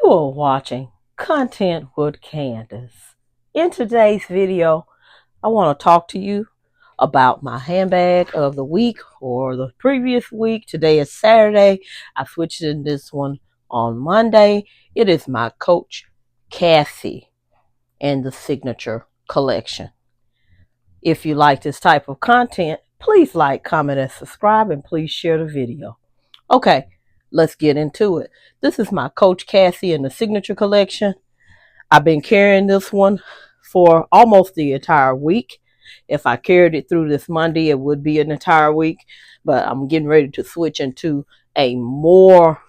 You are watching Content with Candace. In today's video, I want to talk to you about my handbag of the week or the previous week. Today is Saturday. I switched in this one on Monday. It is my Coach Cassie and the Signature Collection. If you like this type of content, please like, comment, and subscribe, and please share the video. Okay, let's get into it. This is my Coach Cassie and the Signature Collection. I've been carrying this one for almost the entire week. If I carried it through this Monday, it would be an entire week. But I'm getting ready to switch into a more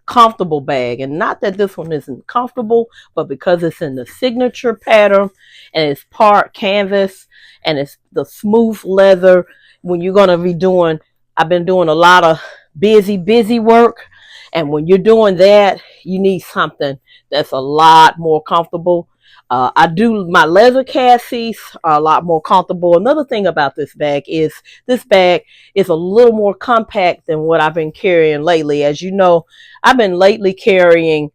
comfortable bag. And not that this one isn't comfortable, but because it's in the signature pattern and it's part canvas and it's the smooth leather. When you're going to be doing, I've been doing a lot of busy work. And when you're doing that, you need something that's a lot more comfortable. I do my leather Cassies are a lot more comfortable. Another thing about this bag is a little more compact than what I've been carrying lately. As you know, I've been lately carrying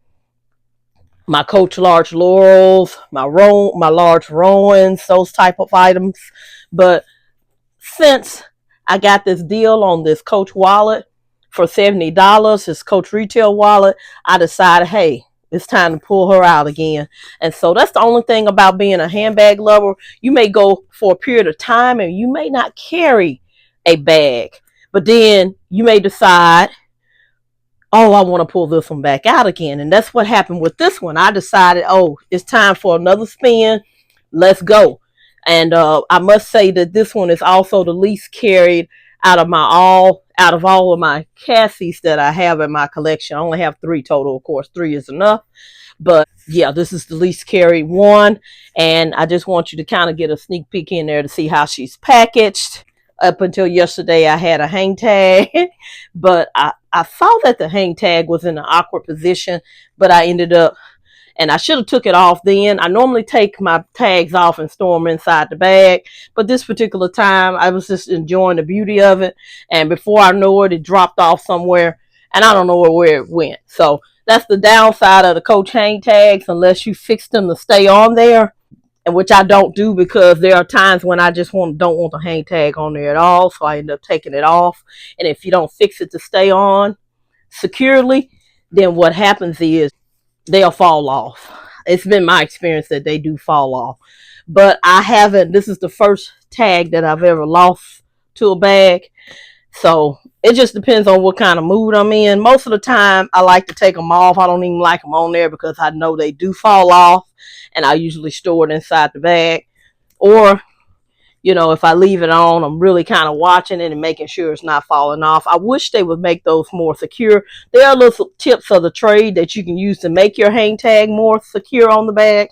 my Coach Large Laurels, my large Rowans, those type of items. But since I got this deal on this Coach wallet for $70, this Coach retail wallet, I decided, hey, it's time to pull her out again. And so that's the only thing about being a handbag lover. You may go for a period of time and you may not carry a bag, but then you may decide, oh, I want to pull this one back out again. And that's what happened with this one. I decided, oh, it's time for another spin. Let's go. And I must say that this one is also the least carried out of all of my Cassies that I have in my collection. I only have 3 total. Of course, 3 is enough. But yeah, this is the least carried one. And I just want you to kind of get a sneak peek in there to see how she's packaged. Up until yesterday, I had a hang tag, but I saw that the hang tag was in an awkward position, but I ended up, and I should have took it off then. I normally take my tags off and store them inside the bag, but this particular time I was just enjoying the beauty of it, and before I know it, it dropped off somewhere, and I don't know where it went. So that's the downside of the Coach hang tags, unless you fix them to stay on there, and which I don't do because there are times when I just don't want the hang tag on there at all, so I end up taking it off. And if you don't fix it to stay on securely, then what happens is they'll fall off. It's been my experience that they do fall off. But I haven't, this is the first tag that I've ever lost to a bag. So it just depends on what kind of mood I'm in. Most of the time, I like to take them off. I don't even like them on there because I know they do fall off. And I usually store it inside the bag. Or, you know, if I leave it on, I'm really kind of watching it and making sure it's not falling off. I wish they would make those more secure. There are little tips of the trade that you can use to make your hang tag more secure on the bag.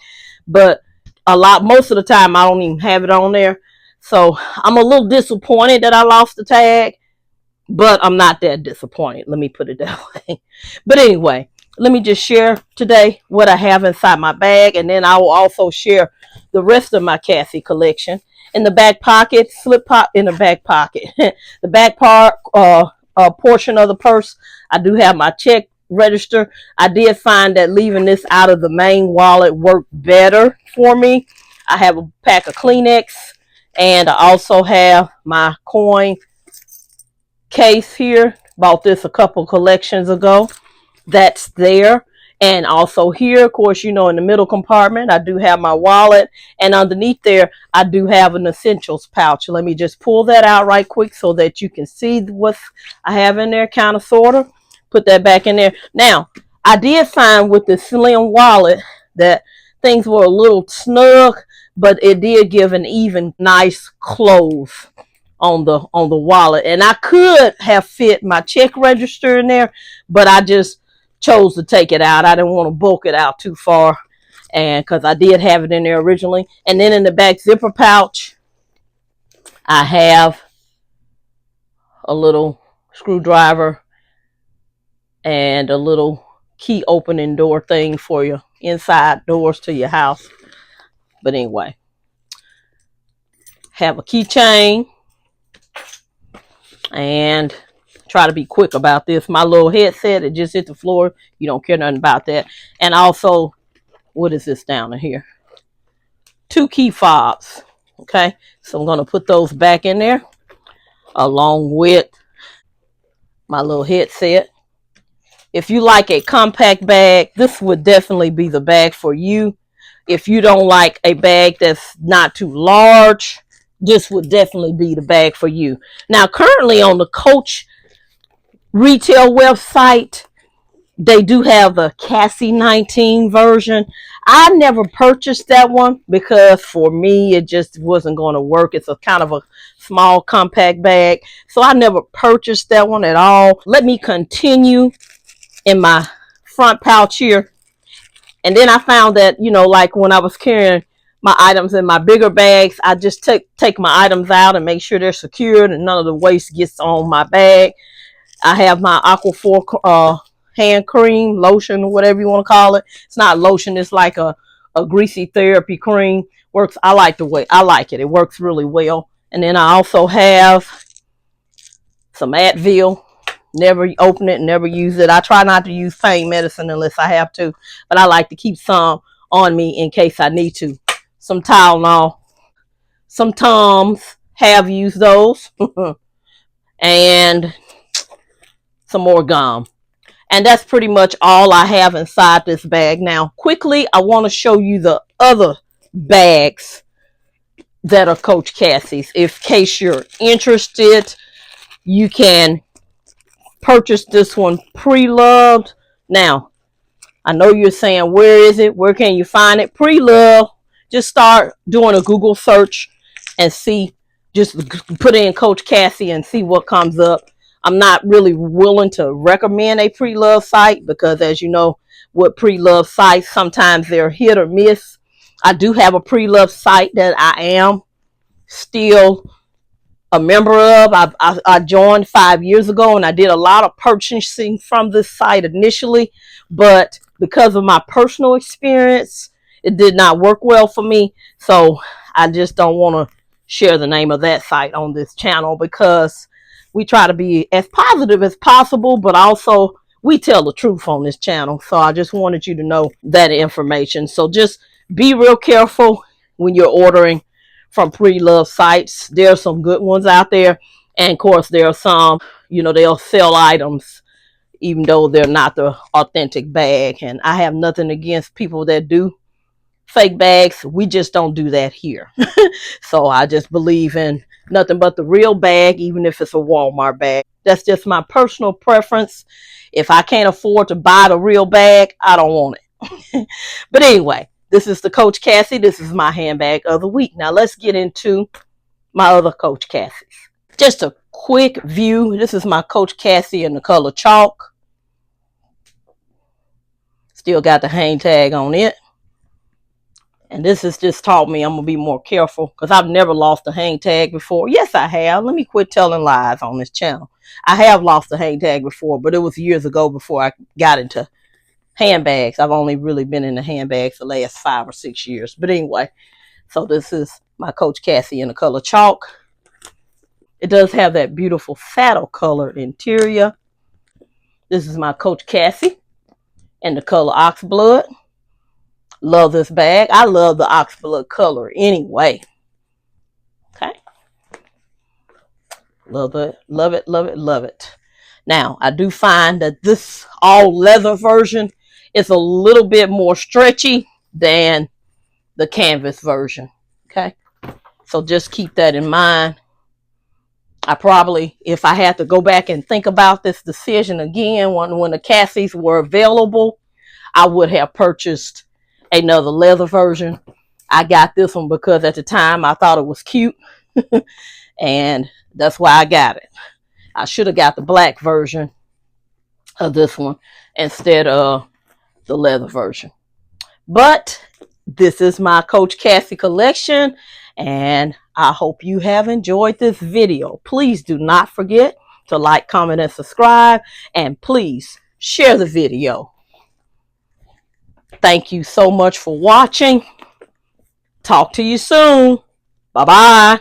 But most of the time, I don't even have it on there. So I'm a little disappointed that I lost the tag. But I'm not that disappointed. Let me put it that way. But anyway, let me just share today what I have inside my bag. And then I will also share the rest of my Cassie collection. In the back pocket, in the back pocket. The back part, portion of the purse, I do have my check register. I did find that leaving this out of the main wallet worked better for me. I have a pack of Kleenex. And I also have my coin case here. Bought this a couple collections ago. That's there. And also here, of course, you know, in the middle compartment, I do have my wallet. And underneath there, I do have an essentials pouch. Let me just pull that out right quick so that you can see what I have in there, kind of, sort of. Put that back in there. Now, I did find with the slim wallet that things were a little snug, but it did give an even nice close on the wallet. And I could have fit my check register in there, but I just chose to take it out. I didn't want to bulk it out too far, and because I did have it in there originally. And then in the back zipper pouch, I have a little screwdriver and a little key opening door thing for your inside doors to your house. But anyway, have a keychain and try to be quick about this. My little headset, it just hit the floor. You don't care nothing about that. And also, what is this down in here? 2 key fobs. Okay, so I'm going to put those back in there along with my little headset. If you like a compact bag, this would definitely be the bag for you. If you don't like a bag that's not too large, this would definitely be the bag for you. Now, currently on the Coach retail website, they do have the Cassie 19 version. I never purchased that one because for me, it just wasn't going to work. It's a kind of a small compact bag. So I never purchased that one at all. Let me continue in my front pouch here. And then I found that, you know, like when I was carrying my items in my bigger bags, I just take my items out and make sure they're secured and none of the waste gets on my bag. I have my Aquaphor hand cream, lotion, whatever you want to call it. It's not lotion. It's like a greasy therapy cream. Works. I like the way. I like it. It works really well. And then I also have some Advil. Never open it, never use it. I try not to use pain medicine unless I have to, but I like to keep some on me in case I need to. Some Tylenol. Some Tums, have used those. And some more gum. And that's pretty much all I have inside this bag. Now, quickly, I want to show you the other bags that are Coach Cassie's. In case you're interested, you can purchase this one pre-loved. Now, I know you're saying, where is it? Where can you find it? Pre-loved. Just start doing a Google search and see. Just put in Coach Cassie and see what comes up. I'm not really willing to recommend a pre-love site because, as you know, with pre-love sites, sometimes they're hit or miss. I do have a pre-love site that I am still a member of. I joined 5 years ago and I did a lot of purchasing from this site initially, but because of my personal experience, it did not work well for me. So I just don't want to share the name of that site on this channel because we try to be as positive as possible, but also we tell the truth on this channel. So I just wanted you to know that information. So just be real careful when you're ordering from pre-love sites. There are some good ones out there. And of course, there are some, you know, they'll sell items even though they're not the authentic bag. And I have nothing against people that do fake bags. We just don't do that here. So I just believe in nothing but the real bag, even if it's a Walmart bag. That's just my personal preference. If I can't afford to buy the real bag, I don't want it. But anyway, this is the Coach Cassie. This is my handbag of the week. Now let's get into my other Coach Cassies. Just a quick view. This is my Coach Cassie in the color chalk. Still got the hang tag on it. And this has just taught me I'm going to be more careful because I've never lost a hang tag before. Yes, I have. Let me quit telling lies on this channel. I have lost a hang tag before, but it was years ago before I got into handbags. I've only really been in the handbags the last 5 or 6 years. But anyway, so this is my Coach Cassie in the color chalk. It does have that beautiful saddle colored interior. This is my Coach Cassie in the color oxblood. Love this bag. I love the oxblood color anyway. Okay. Love it, love it, love it, love it. Now, I do find that this all leather version is a little bit more stretchy than the canvas version. Okay. So just keep that in mind. I probably, if I had to go back and think about this decision again, when the Cassies were available, I would have purchased another leather version. I got this one because at the time I thought it was cute. And that's why I got it. I should have got the black version of this one instead of the leather version. But this is my Coach Cassie collection, and I hope you have enjoyed this video. Please do not forget to like, comment, and subscribe, and please share the video. Thank you so much for watching. Talk to you soon. Bye-bye.